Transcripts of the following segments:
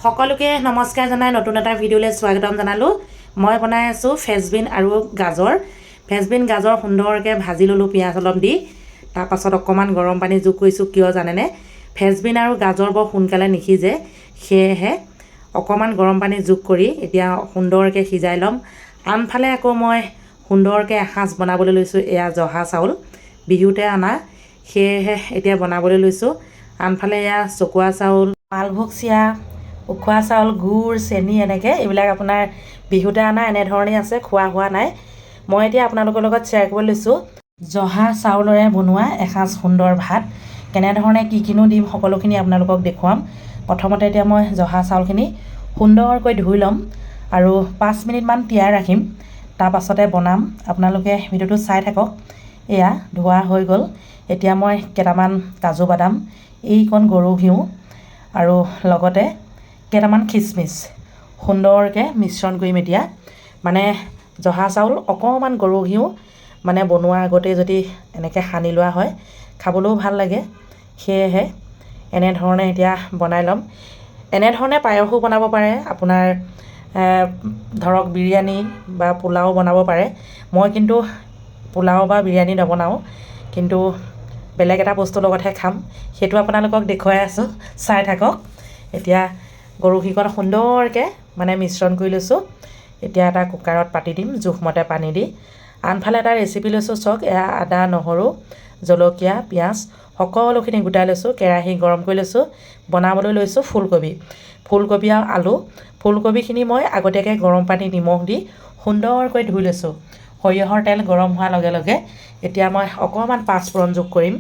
সকলোকে নমস্কাৰ জনাই নতুন এটা ভিডিঅ'লৈ স্বাগতম জনালোঁ। মই বনাই আছোঁ ফ্ৰেঞ্চবিন আৰু গাজৰ। ফ্ৰেঞ্চবিন গাজৰ সুন্দৰকৈ ভাজি ল'লোঁ পিঁয়াজ অলপ দি। তাৰপাছত অকণমান গৰম পানী যোগ কৰিছোঁ, কিয় জানেনে? ফ্ৰেঞ্চবিন আৰু গাজৰ বৰ সোনকালে নিসিজে, সেয়েহে অকণমান গৰম পানী যোগ কৰি এতিয়া সুন্দৰকৈ সিজাই ল'ম। আনফালে আকৌ মই সুন্দৰকৈ এসাঁজ বনাবলৈ লৈছোঁ। এয়া জহা চাউল, বিহুতে অনা, সেয়েহে এতিয়া বনাবলৈ লৈছোঁ। আনফালে এয়া চকুৱা চাউল, মালভোগ চিৰা, উখোৱা চাউল, গুড়, চেনি, এনেকৈ এইবিলাক আপোনাৰ বিহুতে অনা এনেধৰণেই আছে, খোৱা হোৱা নাই। মই এতিয়া আপোনালোকৰ লগত শ্বেয়াৰ কৰিব লৈছোঁ জহা চাউলেৰে বনোৱা এসাঁজ সুন্দৰ ভাত। কেনেধৰণে কি কিনো দিম সকলোখিনি আপোনালোকক দেখুৱাম। প্ৰথমতে এতিয়া মই জহা চাউলখিনি সুন্দৰকৈ ধুই ল'ম আৰু 5 মিনিটমান তিয়াই ৰাখিম। তাৰপাছতে বনাম, আপোনালোকে ভিডিঅ'টো চাই থাকক। এয়া ধোৱা হৈ গ'ল। এতিয়া মই কেইটামান কাজু বাদাম, এইকণ গৰু ঘিউ আৰু লগতে কেইটামান খিচমিচ সুন্দৰকৈ মিশ্ৰণ কৰিম। এতিয়া মানে জহা চাউল অকণমান গৰু ঘিউ মানে বনোৱাৰ আগতেই যদি এনেকৈ সানি লোৱা হয় খাবলৈও ভাল লাগে, সেয়েহে এনেধৰণে এতিয়া বনাই ল'ম। এনেধৰণে পায়সো বনাব পাৰে, আপোনাৰ ধৰক বিৰিয়ানী বা পোলাও বনাব পাৰে। মই কিন্তু পোলাও বা বিৰিয়ানী নবনাওঁ, কিন্তু বেলেগ এটা বস্তুৰ লগতহে খাম, সেইটো আপোনালোকক দেখুৱাই আছোঁ, চাই থাকক। এতিয়া গৰু ঘিকণ সুন্দৰকৈ মানে মিশ্ৰণ কৰি লৈছোঁ। এতিয়া এটা কুকাৰত পাতি দিম জোখমতে পানী দি। আনফালে এটা ৰেচিপি লৈছোঁ, চাওক। এয়া আদা, নহৰু, জলকীয়া, পিঁয়াজ সকলোখিনি গোটাই লৈছোঁ। কেৰাহী গৰম কৰি লৈছোঁ। বনাবলৈ লৈছোঁ ফুলকবি আৰু আলু। ফুলকবিখিনি মই আগতীয়াকৈ গৰম পানী নিমখ দি সুন্দৰকৈ ধুই লৈছোঁ। সৰিয়হৰ তেল গৰম হোৱাৰ লগে লগে এতিয়া মই অকণমান পাঁচফোৰণ যোগ কৰিম।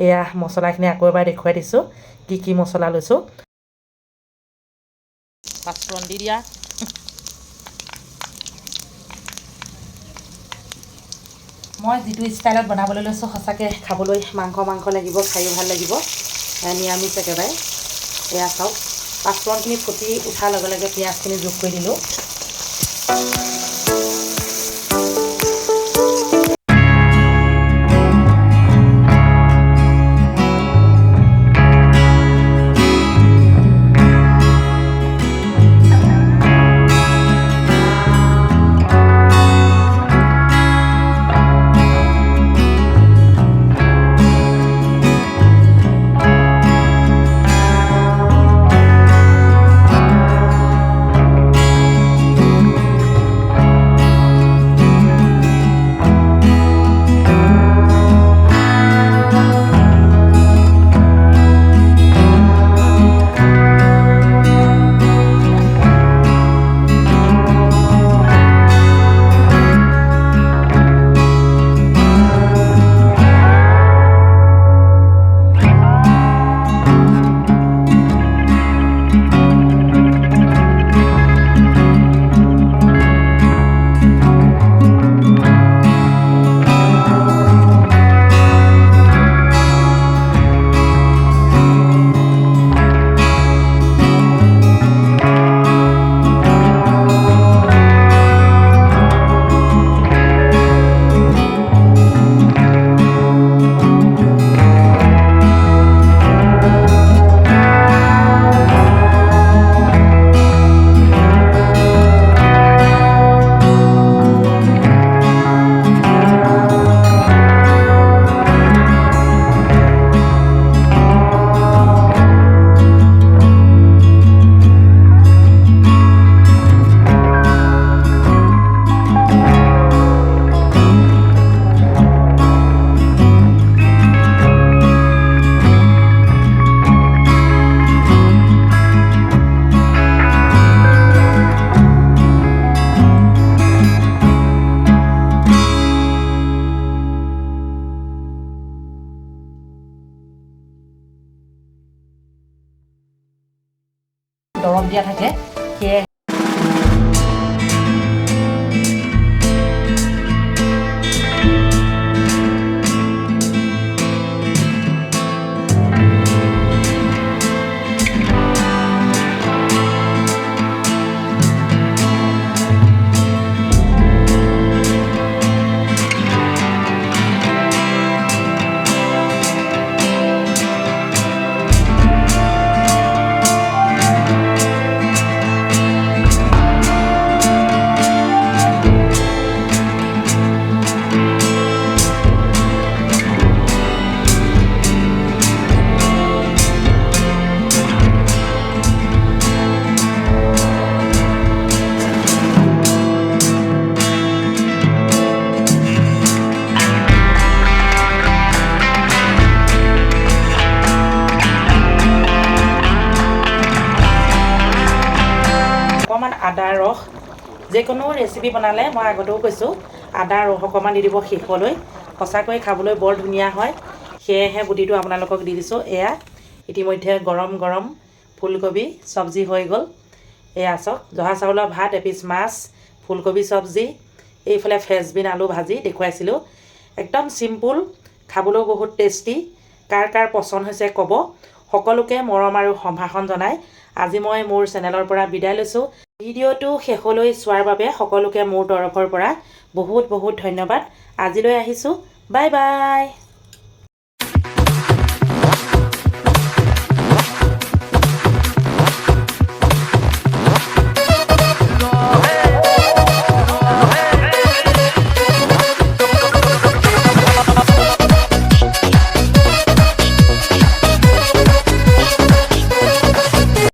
এয়া মছলাখিনি আকৌ এবাৰ দেখুৱাই দিছোঁ কি কি মছলা লৈছোঁ। পাঁচফোৰণ দি দিয়া। মই যিটো ষ্টাইলত বনাবলৈ লৈছোঁ, সঁচাকৈ খাবলৈ মাংস লাগিব, খায়ো ভাল লাগিব, নিৰামিষ একেবাৰে। এয়া চাওক, পাঁচফোৰণখিনি ফুটি উঠাৰ লগে লগে পিঁয়াজখিনি যোগ কৰি দিলোঁ। দৰৱ দিয়া থাকে, সেয়ে আদা ৰস যিকোনো ৰেচিপি বনালে মই আগতেও কৈছোঁ আদা ৰস অকণমান দি দিব শেষলৈ সঁচাকৈ খাবলৈ বৰ ধুনীয়া হয় সেয়েহে গুটিটো আপোনালোকক দি দিছোঁ এয়া ইতিমধ্যে গৰম গৰম ফুলকবি চব্জি হৈ গ'ল এয়া চাওক জহা চাউলৰ ভাত এপিচ মাছ ফুলকবি চব্জি এইফালে ফ্ৰেঞ্চবিন আলু ভাজি দেখুৱাইছিলোঁ একদম চিম্পুল খাবলৈও বহুত টেষ্টি কাৰ কাৰ পচন্দ হৈছে ক'ব সকলোকে মৰম আৰু সম্ভাষণ জনাই আজি মই মোৰ চেনেলৰ পৰা বিদায় লৈছোঁ ভিডিঅ'টো শেষলৈ চোৱাৰ বাবে সকলোকে মোৰ তৰফৰ পৰা বহুত বহুত ধন্যবাদ আজিলৈ আহিছোঁ বাই বাই